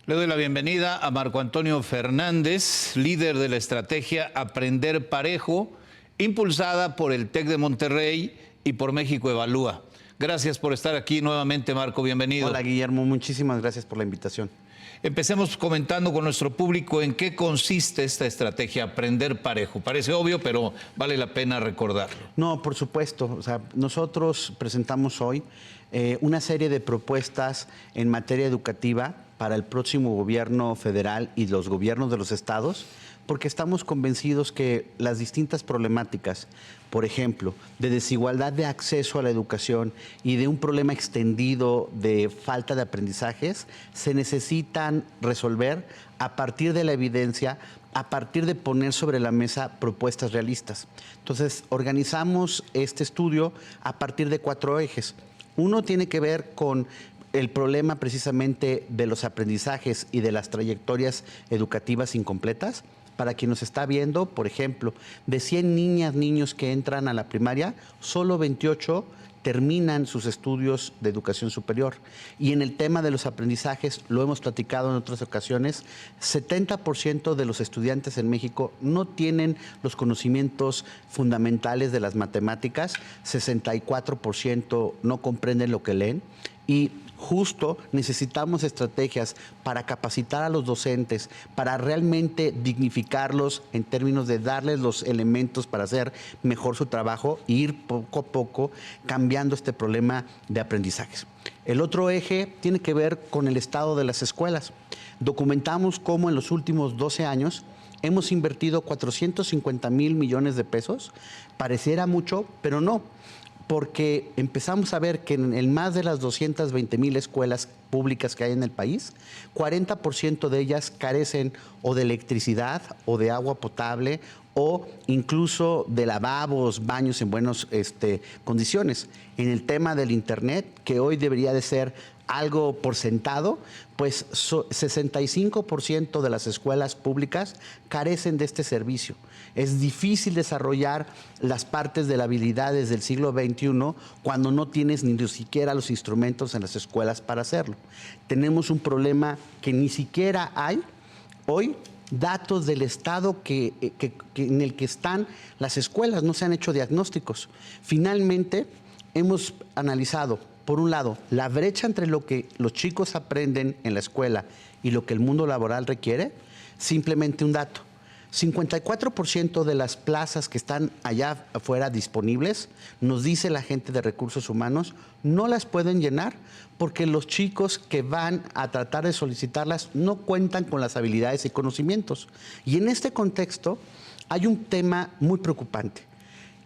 Le doy la bienvenida a Marco Antonio Fernández, líder de la estrategia Aprender Parejo, impulsada por el TEC de Monterrey y por México Evalúa. Gracias por estar aquí nuevamente, Marco, bienvenido. Hola, Guillermo, muchísimas gracias por la invitación. Empecemos comentando con nuestro público en qué consiste esta estrategia Aprender Parejo. Parece obvio, pero vale la pena recordarlo. No, por supuesto. O sea, nosotros presentamos hoy una serie de propuestas en materia educativa para el próximo gobierno federal y los gobiernos de los estados, porque estamos convencidos que las distintas problemáticas, por ejemplo, de desigualdad de acceso a la educación y de un problema extendido de falta de aprendizajes, se necesitan resolver a partir de la evidencia, a partir de poner sobre la mesa propuestas realistas. Entonces, organizamos este estudio a partir de 4 ejes. Uno tiene que ver con el problema precisamente de los aprendizajes y de las trayectorias educativas incompletas. Para quien nos está viendo, por ejemplo, de 100 niñas, niños que entran a la primaria, solo 28 terminan sus estudios de educación superior. Y en el tema de los aprendizajes, lo hemos platicado en otras ocasiones, 70% de los estudiantes en México no tienen los conocimientos fundamentales de las matemáticas, 64% no comprenden lo que leen y justo necesitamos estrategias para capacitar a los docentes, para realmente dignificarlos en términos de darles los elementos para hacer mejor su trabajo e ir poco a poco cambiando este problema de aprendizajes. El otro eje tiene que ver con el estado de las escuelas. Documentamos cómo en los últimos 12 años hemos invertido 450,000 millones de pesos. Pareciera mucho, pero no, porque empezamos a ver que en más de las 220,000 escuelas públicas que hay en el país, 40% de ellas carecen o de electricidad o de agua potable o incluso de lavabos, baños en buenas condiciones. En el tema del internet, que hoy debería de ser algo por sentado, pues 65% de las escuelas públicas carecen de este servicio. Es difícil desarrollar las partes de las habilidades del siglo XXI cuando no tienes ni siquiera los instrumentos en las escuelas para hacerlo. Tenemos un problema que ni siquiera hay hoy datos del estado en el que están las escuelas, no se han hecho diagnósticos. Finalmente, hemos analizado, por un lado, la brecha entre lo que los chicos aprenden en la escuela y lo que el mundo laboral requiere. Simplemente un dato: 54% de las plazas que están allá afuera disponibles, nos dice la gente de recursos humanos, no las pueden llenar porque los chicos que van a tratar de solicitarlas no cuentan con las habilidades y conocimientos. Y en este contexto hay un tema muy preocupante.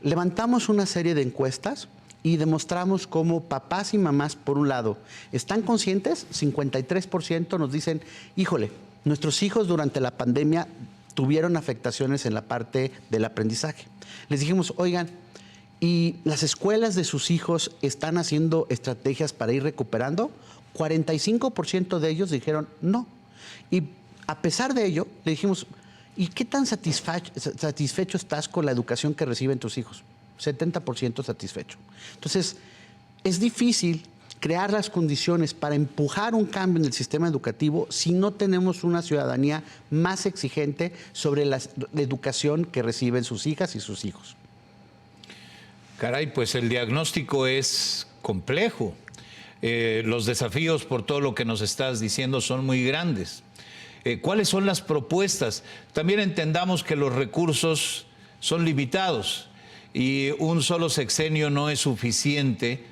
Levantamos una serie de encuestas y demostramos cómo papás y mamás, por un lado, están conscientes. 53% nos dicen, híjole, nuestros hijos durante la pandemia tuvieron afectaciones en la parte del aprendizaje. Les dijimos, oigan, ¿y las escuelas de sus hijos están haciendo estrategias para ir recuperando? 45% de ellos dijeron no. Y a pesar de ello, le dijimos, ¿y qué tan satisfecho estás con la educación que reciben tus hijos? 70% satisfecho. Entonces, es difícil crear las condiciones para empujar un cambio en el sistema educativo si no tenemos una ciudadanía más exigente sobre la educación que reciben sus hijas y sus hijos. Caray, pues el diagnóstico es complejo. Los desafíos, por todo lo que nos estás diciendo, son muy grandes. ¿Cuáles son las propuestas? También entendamos que los recursos son limitados y un solo sexenio no es suficiente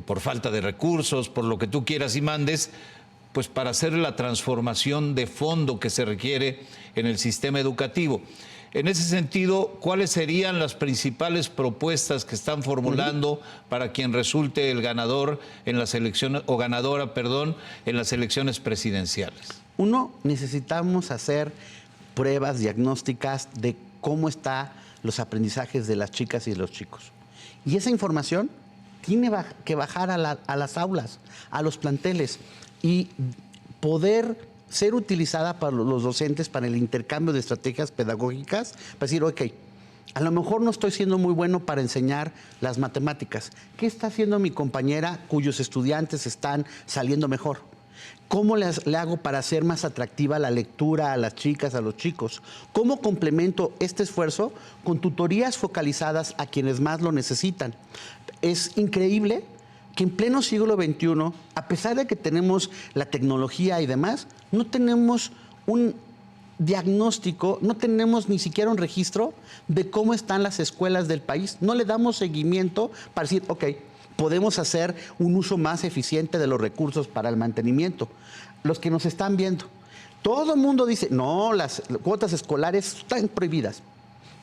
por falta de recursos, por lo que tú quieras y mandes, pues para hacer la transformación de fondo que se requiere en el sistema educativo. En ese sentido, ¿cuáles serían las principales propuestas que están formulando para quien resulte el ganador en las elecciones, o ganadora, perdón, en las elecciones presidenciales? Uno, necesitamos hacer pruebas diagnósticas de cómo están los aprendizajes de las chicas y de los chicos. Y esa información tiene que bajar a las aulas, a los planteles y poder ser utilizada para los docentes para el intercambio de estrategias pedagógicas, para decir, ok, a lo mejor no estoy siendo muy bueno para enseñar las matemáticas. ¿Qué está haciendo mi compañera cuyos estudiantes están saliendo mejor? ¿Cómo le hago para hacer más atractiva la lectura a las chicas, a los chicos? ¿Cómo complemento este esfuerzo con tutorías focalizadas a quienes más lo necesitan? Es increíble que en pleno siglo XXI, a pesar de que tenemos la tecnología y demás, no tenemos un diagnóstico, no tenemos ni siquiera un registro de cómo están las escuelas del país. No le damos seguimiento para decir, ok, podemos hacer un uso más eficiente de los recursos para el mantenimiento. Los que nos están viendo, todo el mundo dice, no, las cuotas escolares están prohibidas.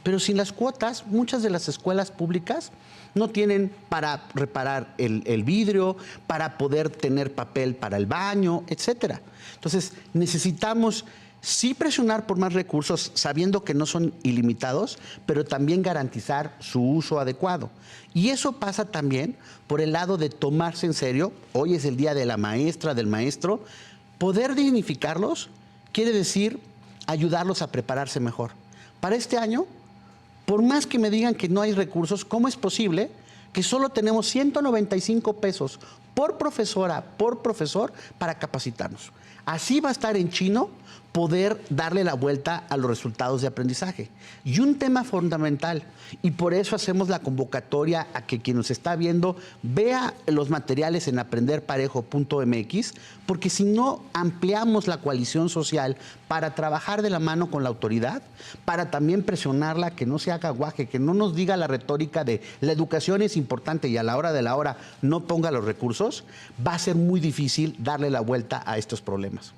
Pero sin las cuotas, muchas de las escuelas públicas no tienen para reparar el vidrio, para poder tener papel para el baño, etcétera. Entonces, necesitamos sí presionar por más recursos, sabiendo que no son ilimitados, pero también garantizar su uso adecuado. Y eso pasa también por el lado de tomarse en serio. Hoy es el día de la maestra, del maestro. Poder dignificarlos quiere decir ayudarlos a prepararse mejor. Para este año, por más que me digan que no hay recursos, ¿cómo es posible que solo tenemos 195 pesos por profesora, por profesor, para capacitarnos? Así va a estar en chino poder darle la vuelta a los resultados de aprendizaje. Y un tema fundamental, y por eso hacemos la convocatoria a que quien nos está viendo vea los materiales en aprenderparejo.mx, porque si no ampliamos la coalición social para trabajar de la mano con la autoridad, para también presionarla que no se haga guaje, que no nos diga la retórica de la educación es importante y a la hora de la hora no ponga los recursos, va a ser muy difícil darle la vuelta a estos problemas.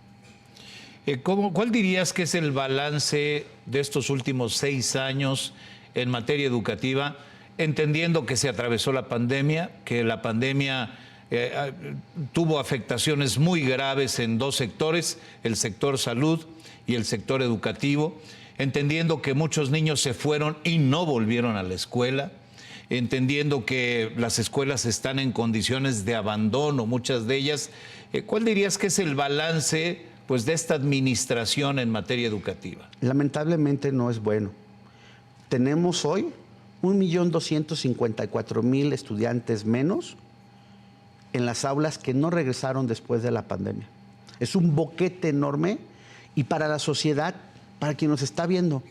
¿Cuál dirías que es el balance de estos últimos 6 años en materia educativa, entendiendo que se atravesó la pandemia, que la pandemia tuvo afectaciones muy graves en 2 sectores, el sector salud y el sector educativo, entendiendo que muchos niños se fueron y no volvieron a la escuela, entendiendo que las escuelas están en condiciones de abandono, muchas de ellas? ¿Cuál dirías que es el balance, pues, de esta administración en materia educativa? Lamentablemente no es bueno. Tenemos hoy 1.254.000 estudiantes menos en las aulas que no regresaron después de la pandemia. Es un boquete enorme y para la sociedad, para quien nos está viendo,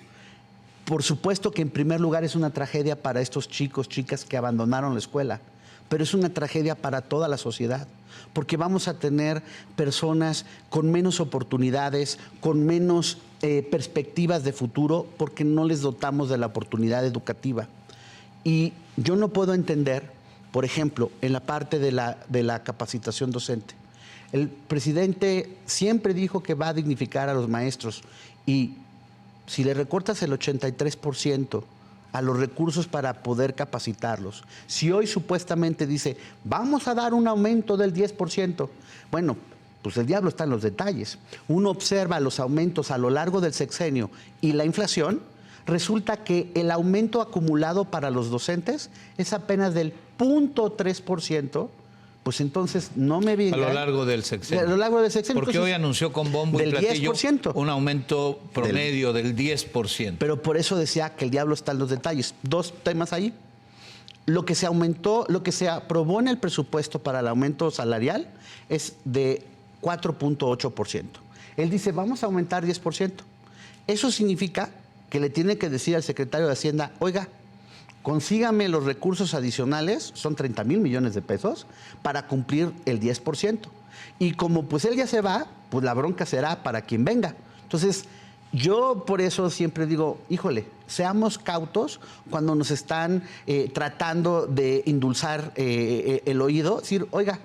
por supuesto que en primer lugar es una tragedia para estos chicos, chicas que abandonaron la escuela, pero es una tragedia para toda la sociedad, porque vamos a tener personas con menos oportunidades, con menos perspectivas de futuro, porque no les dotamos de la oportunidad educativa. Y yo no puedo entender, por ejemplo, en la parte de la capacitación docente. El presidente siempre dijo que va a dignificar a los maestros, y si le recortas el 83% a los recursos para poder capacitarlos, si hoy supuestamente dice, vamos a dar un aumento del 10%, bueno, pues el diablo está en los detalles. Uno observa los aumentos a lo largo del sexenio y la inflación, resulta que el aumento acumulado para los docentes es apenas del 0.3%, pues entonces no me venga. A lo largo del sexenio. A lo largo del sexenio. Porque hoy anunció con bombo y platillo 10%. Un aumento promedio del 10%. Pero por eso decía que el diablo está en los detalles. 2 temas ahí. Lo que se aumentó, lo que se aprobó en el presupuesto para el aumento salarial es de 4.8%. Él dice, vamos a aumentar 10%. Eso significa que le tiene que decir al secretario de Hacienda, oiga, consígame los recursos adicionales, son 30,000 millones de pesos, para cumplir el 10%. Y como pues él ya se va, pues la bronca será para quien venga. Entonces, yo por eso siempre digo, híjole, seamos cautos cuando nos están tratando de endulzar el oído, decir, oiga,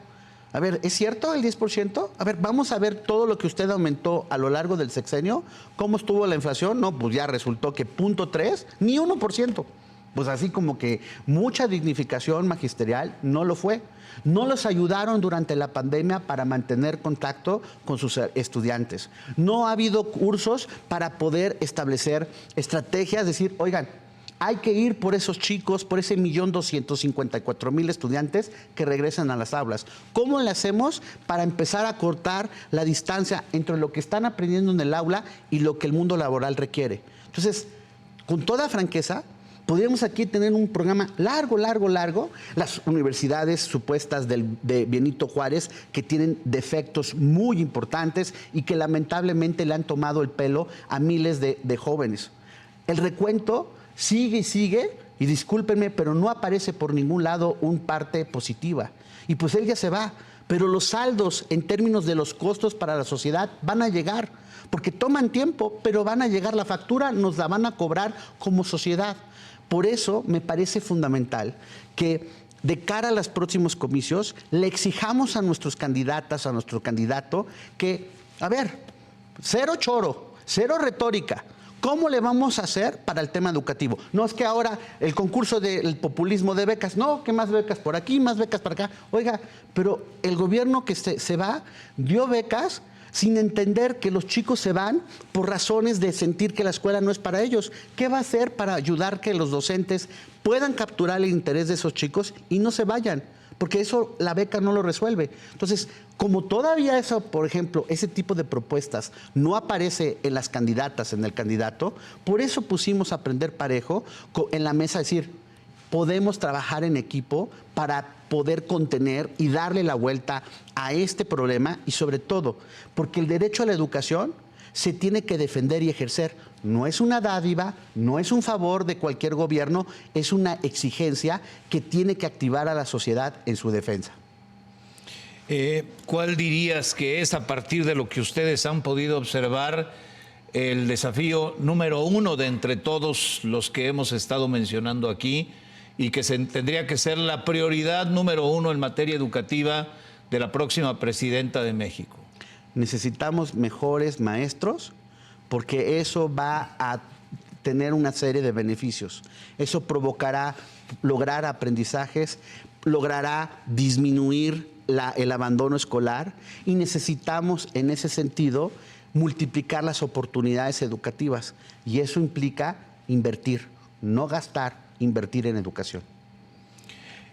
a ver, ¿es cierto el 10%? A ver, vamos a ver todo lo que usted aumentó a lo largo del sexenio. ¿Cómo estuvo la inflación? No, pues ya resultó que 0.3, ni 1%. Pues así como que mucha dignificación magisterial no lo fue. No los ayudaron durante la pandemia para mantener contacto con sus estudiantes. No ha habido cursos para poder establecer estrategias, decir, oigan, hay que ir por esos chicos, por ese 1.254.000 estudiantes que regresan a las aulas. ¿Cómo le hacemos para empezar a cortar la distancia entre lo que están aprendiendo en el aula y lo que el mundo laboral requiere? Entonces, con toda franqueza, Podríamos aquí tener un programa largo, las universidades supuestas de Benito Juárez que tienen defectos muy importantes y que lamentablemente le han tomado el pelo a miles de jóvenes. El recuento sigue y sigue, y discúlpenme, pero no aparece por ningún lado un parte positiva. Y pues él ya se va, pero los saldos en términos de los costos para la sociedad van a llegar, porque toman tiempo, pero van a llegar, la factura nos la van a cobrar como sociedad. Por eso me parece fundamental que de cara a los próximos comicios le exijamos a nuestros candidatas, a nuestro candidato, que, a ver, cero choro, cero retórica. ¿Cómo le vamos a hacer para el tema educativo? No es que ahora el concurso del populismo de becas, no, que más becas por aquí, más becas para acá. Oiga, pero el gobierno que se va dio becas sin entender que los chicos se van por razones de sentir que la escuela no es para ellos. ¿Qué va a hacer para ayudar que los docentes puedan capturar el interés de esos chicos y no se vayan? Porque eso la beca no lo resuelve. Entonces, como todavía eso, por ejemplo, ese tipo de propuestas no aparece en las candidatas, en el candidato, por eso pusimos a Aprender Parejo en la mesa, decir, podemos trabajar en equipo para poder contener y darle la vuelta a este problema y sobre todo, porque el derecho a la educación se tiene que defender y ejercer. No es una dádiva, no es un favor de cualquier gobierno, es una exigencia que tiene que activar a la sociedad en su defensa. ¿Cuál dirías que es, a partir de lo que ustedes han podido observar, el desafío número uno de entre todos los que hemos estado mencionando aquí y que tendría que ser la prioridad número uno en materia educativa de la próxima presidenta de México? Necesitamos mejores maestros porque eso va a tener una serie de beneficios. Eso provocará lograr aprendizajes, logrará disminuir el abandono escolar y necesitamos en ese sentido multiplicar las oportunidades educativas y eso implica invertir, no gastar, invertir en educación.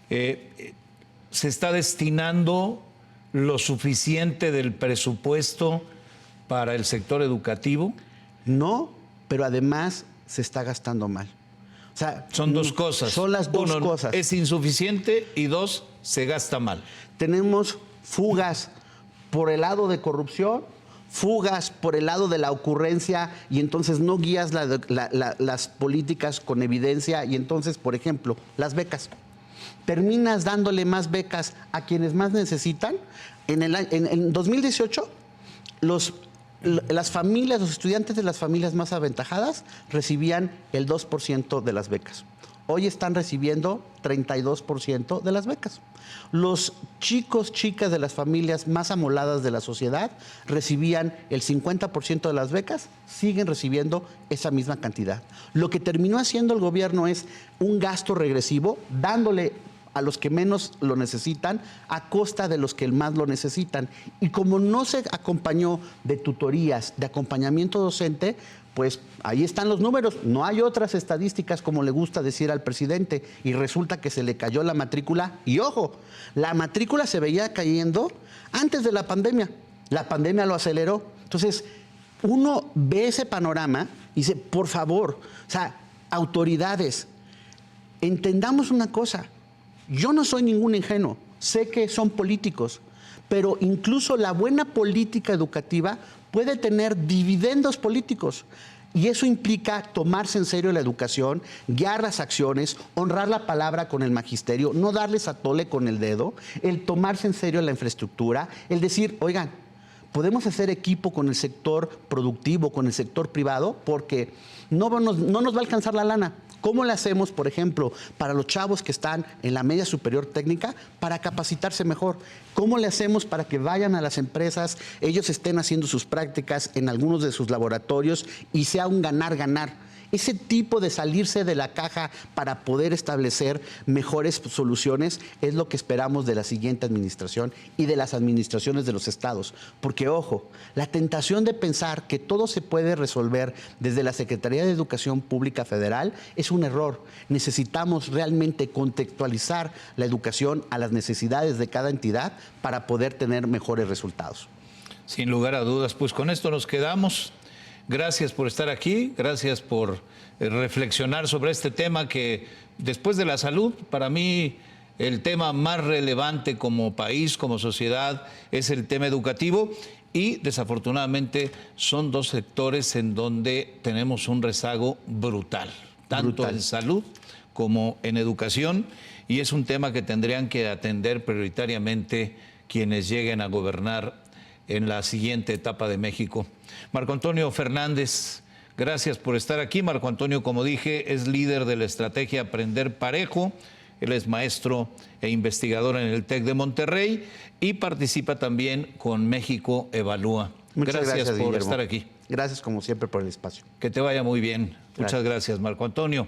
¿Se está destinando lo suficiente del presupuesto para el sector educativo? No, pero además se está gastando mal. O sea, son dos cosas. Son las dos cosas. Es insuficiente y dos, se gasta mal. Tenemos fugas por el lado de corrupción, fugas por el lado de la ocurrencia y entonces no guías las políticas con evidencia y entonces, por ejemplo, las becas. Terminas dándole más becas a quienes más necesitan. En 2018, las familias, los estudiantes de las familias más aventajadas recibían el 2% de las becas. Hoy están recibiendo 32% de las becas. Los chicos, chicas de las familias más amoladas de la sociedad recibían el 50% de las becas, siguen recibiendo esa misma cantidad. Lo que terminó haciendo el gobierno es un gasto regresivo, dándole a los que menos lo necesitan a costa de los que más lo necesitan. Y como no se acompañó de tutorías, de acompañamiento docente, pues ahí están los números. No hay otras estadísticas como le gusta decir al presidente y resulta que se le cayó la matrícula. Y ojo, la matrícula se veía cayendo antes de la pandemia. La pandemia lo aceleró. Entonces, uno ve ese panorama y dice, por favor, o sea, autoridades, entendamos una cosa. Yo no soy ningún ingenuo, sé que son políticos, pero incluso la buena política educativa puede tener dividendos políticos. Y eso implica tomarse en serio la educación, guiar las acciones, honrar la palabra con el magisterio, no darles a tole con el dedo, el tomarse en serio la infraestructura, el decir, oigan, podemos hacer equipo con el sector productivo, con el sector privado, porque no nos va a alcanzar la lana. ¿Cómo le hacemos, por ejemplo, para los chavos que están en la media superior técnica para capacitarse mejor? ¿Cómo le hacemos para que vayan a las empresas, ellos estén haciendo sus prácticas en algunos de sus laboratorios y sea un ganar-ganar? Ese tipo de salirse de la caja para poder establecer mejores soluciones es lo que esperamos de la siguiente administración y de las administraciones de los estados. Porque, ojo, la tentación de pensar que todo se puede resolver desde la Secretaría de Educación Pública Federal es un error. Necesitamos realmente contextualizar la educación a las necesidades de cada entidad para poder tener mejores resultados. Sin lugar a dudas, pues con esto nos quedamos. Gracias por estar aquí, gracias por reflexionar sobre este tema que después de la salud, para mí el tema más relevante como país, como sociedad, es el tema educativo y desafortunadamente son dos sectores en donde tenemos un rezago brutal, tanto en salud como en educación, y es un tema que tendrían que atender prioritariamente quienes lleguen a gobernar en la siguiente etapa de México. Marco Antonio Fernández, gracias por estar aquí. Marco Antonio, como dije, es líder de la estrategia Aprender Parejo. Él es maestro e investigador en el TEC de Monterrey y participa también con México Evalúa. Muchas gracias por Guillermo. estar aquí. Gracias como siempre por el espacio. Que te vaya muy bien. Muchas gracias, Marco Antonio.